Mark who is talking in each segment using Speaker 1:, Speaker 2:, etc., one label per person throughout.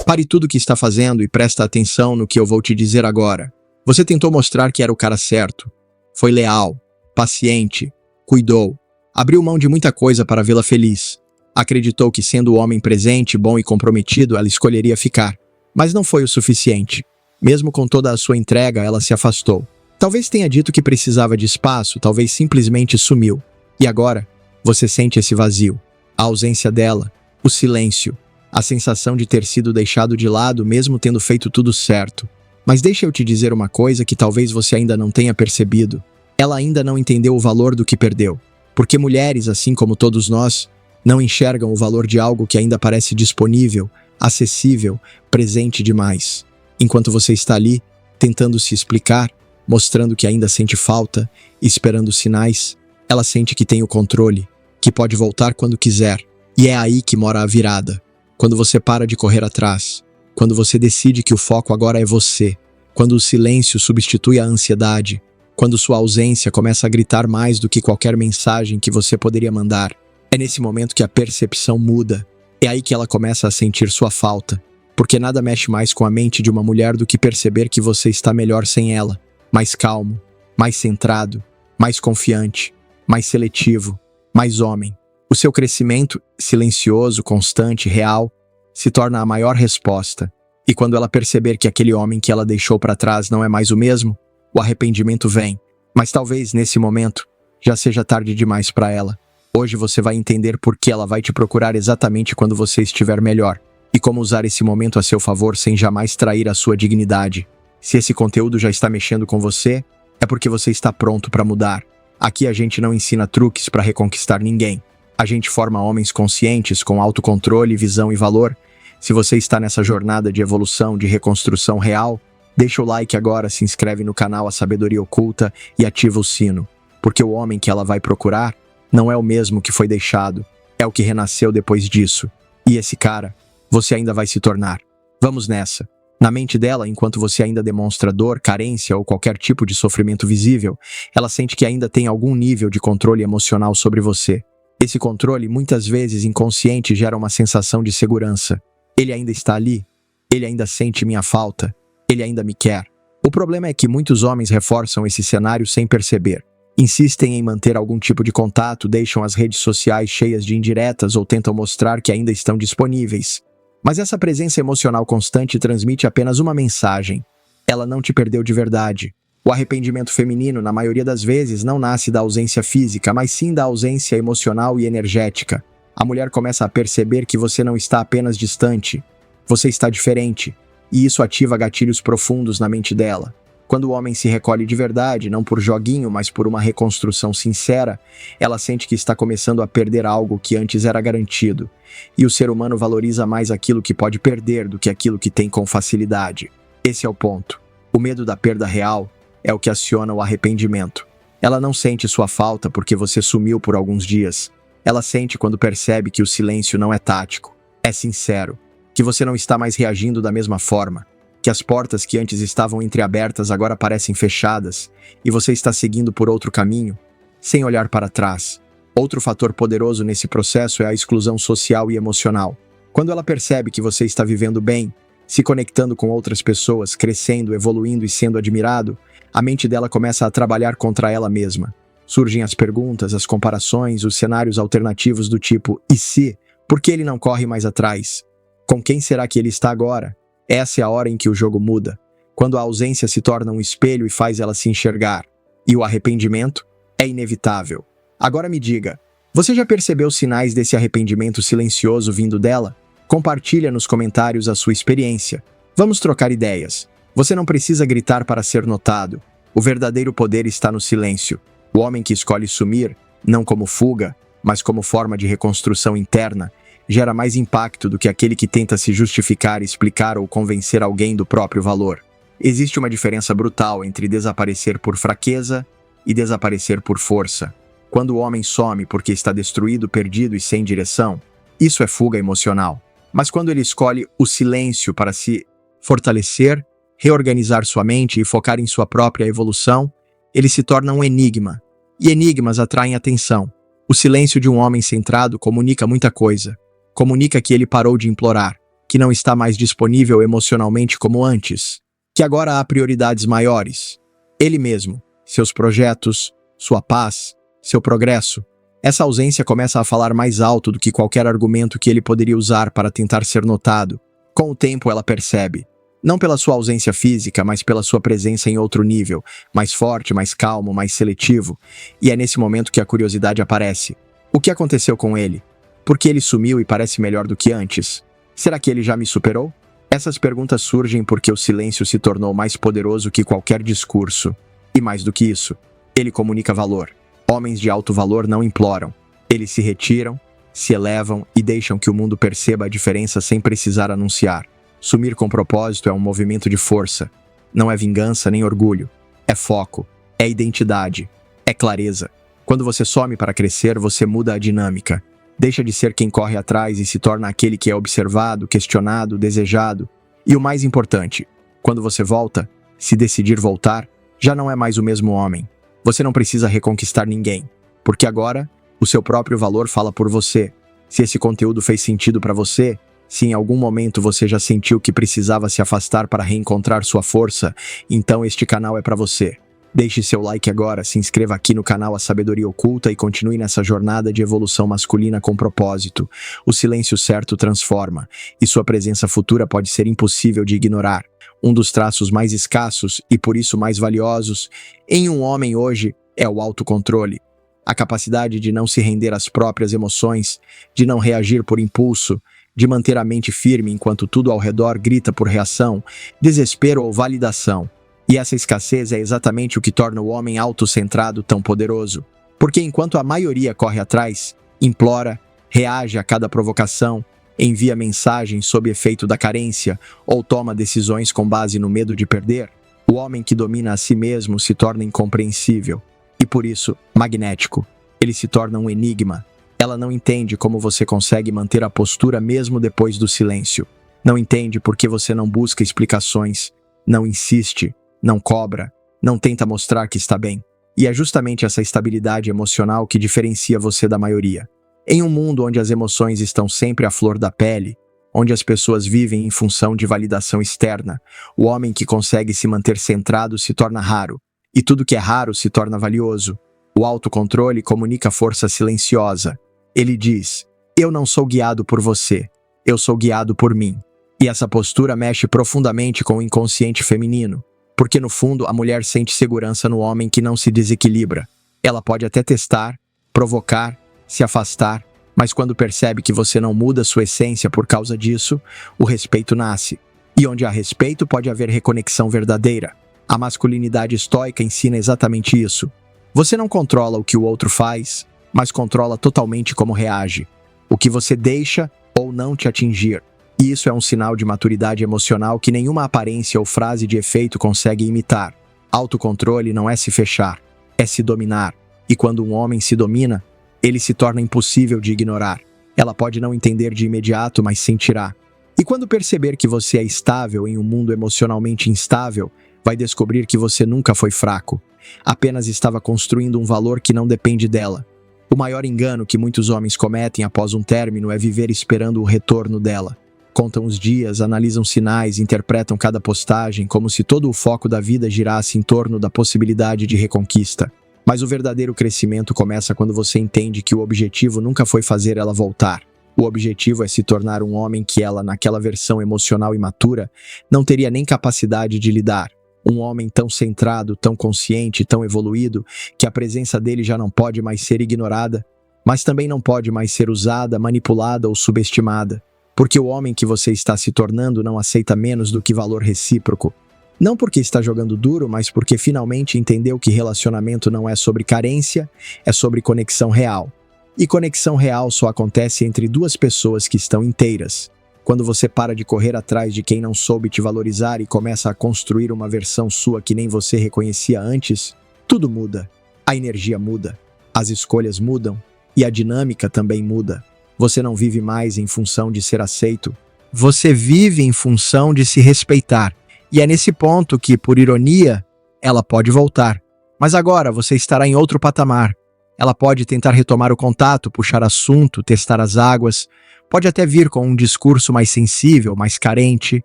Speaker 1: Pare tudo o que está fazendo e presta atenção no que eu vou te dizer agora. Você tentou mostrar que era o cara certo. Foi leal, paciente, cuidou, abriu mão de muita coisa para vê-la feliz. Acreditou que sendo o homem presente, bom e comprometido, ela escolheria ficar. Mas não foi o suficiente. Mesmo com toda a sua entrega, ela se afastou. Talvez tenha dito que precisava de espaço, talvez simplesmente sumiu. E agora, você sente esse vazio. A ausência dela, o silêncio, a sensação de ter sido deixado de lado mesmo tendo feito tudo certo. Mas deixa eu te dizer uma coisa que talvez você ainda não tenha percebido. Ela ainda não entendeu o valor do que perdeu. Porque mulheres, assim como todos nós, não enxergam o valor de algo que ainda parece disponível, acessível, presente demais. Enquanto você está ali, tentando se explicar, mostrando que ainda sente falta, esperando sinais, ela sente que tem o controle, que pode voltar quando quiser. E é aí que mora a virada. Quando você para de correr atrás, quando você decide que o foco agora é você, quando o silêncio substitui a ansiedade, quando sua ausência começa a gritar mais do que qualquer mensagem que você poderia mandar. É nesse momento que a percepção muda. É aí que ela começa a sentir sua falta, porque nada mexe mais com a mente de uma mulher do que perceber que você está melhor sem ela, mais calmo, mais centrado, mais confiante, mais seletivo, mais homem. O seu crescimento, silencioso, constante, real, se torna a maior resposta. E quando ela perceber que aquele homem que ela deixou para trás não é mais o mesmo, o arrependimento vem. Mas talvez, nesse momento, já seja tarde demais para ela. Hoje você vai entender por que ela vai te procurar exatamente quando você estiver melhor. E como usar esse momento a seu favor sem jamais trair a sua dignidade. Se esse conteúdo já está mexendo com você, é porque você está pronto para mudar. Aqui a gente não ensina truques para reconquistar ninguém. A gente forma homens conscientes com autocontrole, visão e valor. Se você está nessa jornada de evolução, de reconstrução real, deixa o like agora, se inscreve no canal A Sabedoria Oculta e ativa o sino. Porque o homem que ela vai procurar não é o mesmo que foi deixado, é o que renasceu depois disso. E esse cara, você ainda vai se tornar. Vamos nessa. Na mente dela, enquanto você ainda demonstra dor, carência ou qualquer tipo de sofrimento visível, ela sente que ainda tem algum nível de controle emocional sobre você. Esse controle, muitas vezes inconsciente, gera uma sensação de segurança. Ele ainda está ali, ele ainda sente minha falta, ele ainda me quer. O problema é que muitos homens reforçam esse cenário sem perceber. Insistem em manter algum tipo de contato, deixam as redes sociais cheias de indiretas ou tentam mostrar que ainda estão disponíveis. Mas essa presença emocional constante transmite apenas uma mensagem. Ela não te perdeu de verdade. O arrependimento feminino, na maioria das vezes, não nasce da ausência física, mas sim da ausência emocional e energética. A mulher começa a perceber que você não está apenas distante, você está diferente, e isso ativa gatilhos profundos na mente dela. Quando o homem se recolhe de verdade, não por joguinho, mas por uma reconstrução sincera, ela sente que está começando a perder algo que antes era garantido. E o ser humano valoriza mais aquilo que pode perder do que aquilo que tem com facilidade. Esse é o ponto. O medo da perda real é o que aciona o arrependimento. Ela não sente sua falta porque você sumiu por alguns dias. Ela sente quando percebe que o silêncio não é tático, é sincero, que você não está mais reagindo da mesma forma, que as portas que antes estavam entreabertas agora parecem fechadas e você está seguindo por outro caminho, sem olhar para trás. Outro fator poderoso nesse processo é a exclusão social e emocional. Quando ela percebe que você está vivendo bem, se conectando com outras pessoas, crescendo, evoluindo e sendo admirado, a mente dela começa a trabalhar contra ela mesma. Surgem as perguntas, as comparações, os cenários alternativos do tipo "e se?", por que ele não corre mais atrás? Com quem será que ele está agora? Essa é a hora em que o jogo muda, quando a ausência se torna um espelho e faz ela se enxergar. E o arrependimento é inevitável. Agora me diga, você já percebeu sinais desse arrependimento silencioso vindo dela? Compartilha nos comentários a sua experiência. Vamos trocar ideias. Você não precisa gritar para ser notado. O verdadeiro poder está no silêncio. O homem que escolhe sumir, não como fuga, mas como forma de reconstrução interna, gera mais impacto do que aquele que tenta se justificar, explicar ou convencer alguém do próprio valor. Existe uma diferença brutal entre desaparecer por fraqueza e desaparecer por força. Quando o homem some porque está destruído, perdido e sem direção, isso é fuga emocional. Mas quando ele escolhe o silêncio para se fortalecer, reorganizar sua mente e focar em sua própria evolução, ele se torna um enigma. E enigmas atraem atenção. O silêncio de um homem centrado comunica muita coisa. Comunica que ele parou de implorar, que não está mais disponível emocionalmente como antes, que agora há prioridades maiores. Ele mesmo, seus projetos, sua paz, seu progresso. Essa ausência começa a falar mais alto do que qualquer argumento que ele poderia usar para tentar ser notado. Com o tempo ela percebe, não pela sua ausência física, mas pela sua presença em outro nível, mais forte, mais calmo, mais seletivo. E é nesse momento que a curiosidade aparece. O que aconteceu com ele? Por que ele sumiu e parece melhor do que antes? Será que ele já me superou? Essas perguntas surgem porque o silêncio se tornou mais poderoso que qualquer discurso. E mais do que isso, ele comunica valor. Homens de alto valor não imploram. Eles se retiram, se elevam e deixam que o mundo perceba a diferença sem precisar anunciar. Sumir com propósito é um movimento de força. Não é vingança nem orgulho. É foco. É identidade. É clareza. Quando você some para crescer, você muda a dinâmica. Deixa de ser quem corre atrás e se torna aquele que é observado, questionado, desejado. E o mais importante, quando você volta, se decidir voltar, já não é mais o mesmo homem. Você não precisa reconquistar ninguém, porque agora o seu próprio valor fala por você. Se esse conteúdo fez sentido para você, se em algum momento você já sentiu que precisava se afastar para reencontrar sua força, então este canal é para você. Deixe seu like agora, se inscreva aqui no canal A Sabedoria Oculta e continue nessa jornada de evolução masculina com propósito. O silêncio certo transforma, e sua presença futura pode ser impossível de ignorar. Um dos traços mais escassos e por isso mais valiosos em um homem hoje é o autocontrole. A capacidade de não se render às próprias emoções, de não reagir por impulso, de manter a mente firme enquanto tudo ao redor grita por reação, desespero ou validação. E essa escassez é exatamente o que torna o homem autocentrado tão poderoso. Porque enquanto a maioria corre atrás, implora, reage a cada provocação, envia mensagens sob efeito da carência ou toma decisões com base no medo de perder, o homem que domina a si mesmo se torna incompreensível e, por isso, magnético. Ele se torna um enigma. Ela não entende como você consegue manter a postura mesmo depois do silêncio. Não entende por que você não busca explicações, não insiste, não cobra, não tenta mostrar que está bem. E é justamente essa estabilidade emocional que diferencia você da maioria. Em um mundo onde as emoções estão sempre à flor da pele, onde as pessoas vivem em função de validação externa, o homem que consegue se manter centrado se torna raro, e tudo que é raro se torna valioso. O autocontrole comunica força silenciosa. Ele diz: eu não sou guiado por você, eu sou guiado por mim. E essa postura mexe profundamente com o inconsciente feminino, porque no fundo a mulher sente segurança no homem que não se desequilibra. Ela pode até testar, provocar, se afastar, mas quando percebe que você não muda sua essência por causa disso, o respeito nasce. E onde há respeito pode haver reconexão verdadeira. A masculinidade estoica ensina exatamente isso. Você não controla o que o outro faz, mas controla totalmente como reage, o que você deixa ou não te atingir. E isso é um sinal de maturidade emocional que nenhuma aparência ou frase de efeito consegue imitar. Autocontrole não é se fechar, é se dominar. E quando um homem se domina, ele se torna impossível de ignorar. Ela pode não entender de imediato, mas sentirá. E quando perceber que você é estável em um mundo emocionalmente instável, vai descobrir que você nunca foi fraco. Apenas estava construindo um valor que não depende dela. O maior engano que muitos homens cometem após um término é viver esperando o retorno dela. Contam os dias, analisam sinais, interpretam cada postagem como se todo o foco da vida girasse em torno da possibilidade de reconquista. Mas o verdadeiro crescimento começa quando você entende que o objetivo nunca foi fazer ela voltar. O objetivo é se tornar um homem que ela, naquela versão emocional imatura, não teria nem capacidade de lidar. Um homem tão centrado, tão consciente, tão evoluído, que a presença dele já não pode mais ser ignorada, mas também não pode mais ser usada, manipulada ou subestimada. Porque o homem que você está se tornando não aceita menos do que valor recíproco. Não porque está jogando duro, mas porque finalmente entendeu que relacionamento não é sobre carência, é sobre conexão real. E conexão real só acontece entre duas pessoas que estão inteiras. Quando você para de correr atrás de quem não soube te valorizar e começa a construir uma versão sua que nem você reconhecia antes, tudo muda. A energia muda, as escolhas mudam e a dinâmica também muda. Você não vive mais em função de ser aceito. Você vive em função de se respeitar. E é nesse ponto que, por ironia, ela pode voltar. Mas agora você estará em outro patamar. Ela pode tentar retomar o contato, puxar assunto, testar as águas. Pode até vir com um discurso mais sensível, mais carente,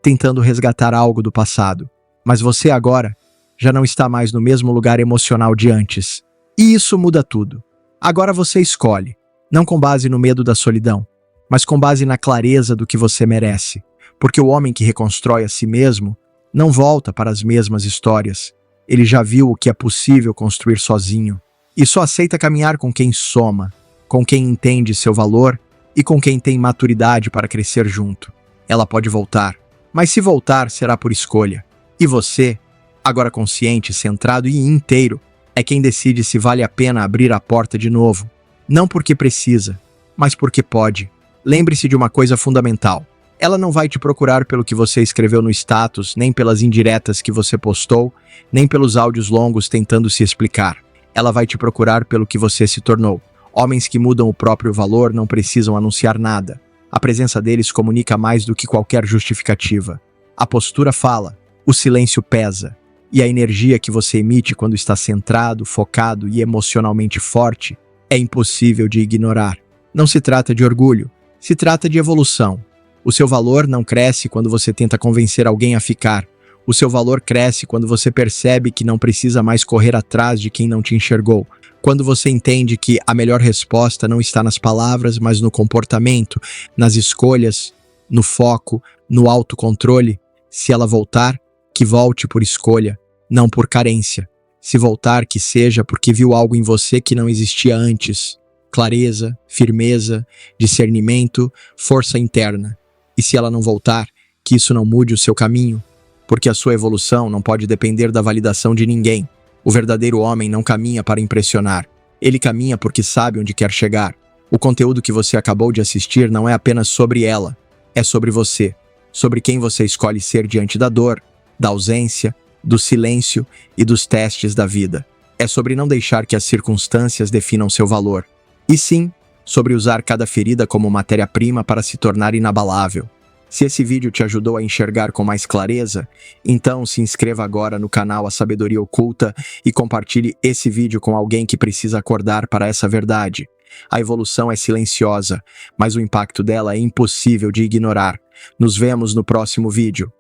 Speaker 1: tentando resgatar algo do passado. Mas você agora já não está mais no mesmo lugar emocional de antes. E isso muda tudo. Agora você escolhe, não com base no medo da solidão, mas com base na clareza do que você merece. Porque o homem que reconstrói a si mesmo não volta para as mesmas histórias. Ele já viu o que é possível construir sozinho. E só aceita caminhar com quem soma, com quem entende seu valor e com quem tem maturidade para crescer junto. Ela pode voltar, mas se voltar será por escolha. E você, agora consciente, centrado e inteiro, é quem decide se vale a pena abrir a porta de novo. Não porque precisa, mas porque pode. Lembre-se de uma coisa fundamental. Ela não vai te procurar pelo que você escreveu no status, nem pelas indiretas que você postou, nem pelos áudios longos tentando se explicar. Ela vai te procurar pelo que você se tornou. Homens que mudam o próprio valor não precisam anunciar nada. A presença deles comunica mais do que qualquer justificativa. A postura fala, o silêncio pesa. E a energia que você emite quando está centrado, focado e emocionalmente forte é impossível de ignorar. Não se trata de orgulho, se trata de evolução. O seu valor não cresce quando você tenta convencer alguém a ficar. O seu valor cresce quando você percebe que não precisa mais correr atrás de quem não te enxergou. Quando você entende que a melhor resposta não está nas palavras, mas no comportamento, nas escolhas, no foco, no autocontrole. Se ela voltar, que volte por escolha, não por carência. Se voltar, que seja porque viu algo em você que não existia antes. Clareza, firmeza, discernimento, força interna. E se ela não voltar, que isso não mude o seu caminho, porque a sua evolução não pode depender da validação de ninguém. O verdadeiro homem não caminha para impressionar. Ele caminha porque sabe onde quer chegar. O conteúdo que você acabou de assistir não é apenas sobre ela, é sobre você, sobre quem você escolhe ser diante da dor, da ausência, do silêncio e dos testes da vida. É sobre não deixar que as circunstâncias definam seu valor. E sim, sobre usar cada ferida como matéria-prima para se tornar inabalável. Se esse vídeo te ajudou a enxergar com mais clareza, então se inscreva agora no canal A Sabedoria Oculta e compartilhe esse vídeo com alguém que precisa acordar para essa verdade. A evolução é silenciosa, mas o impacto dela é impossível de ignorar. Nos vemos no próximo vídeo.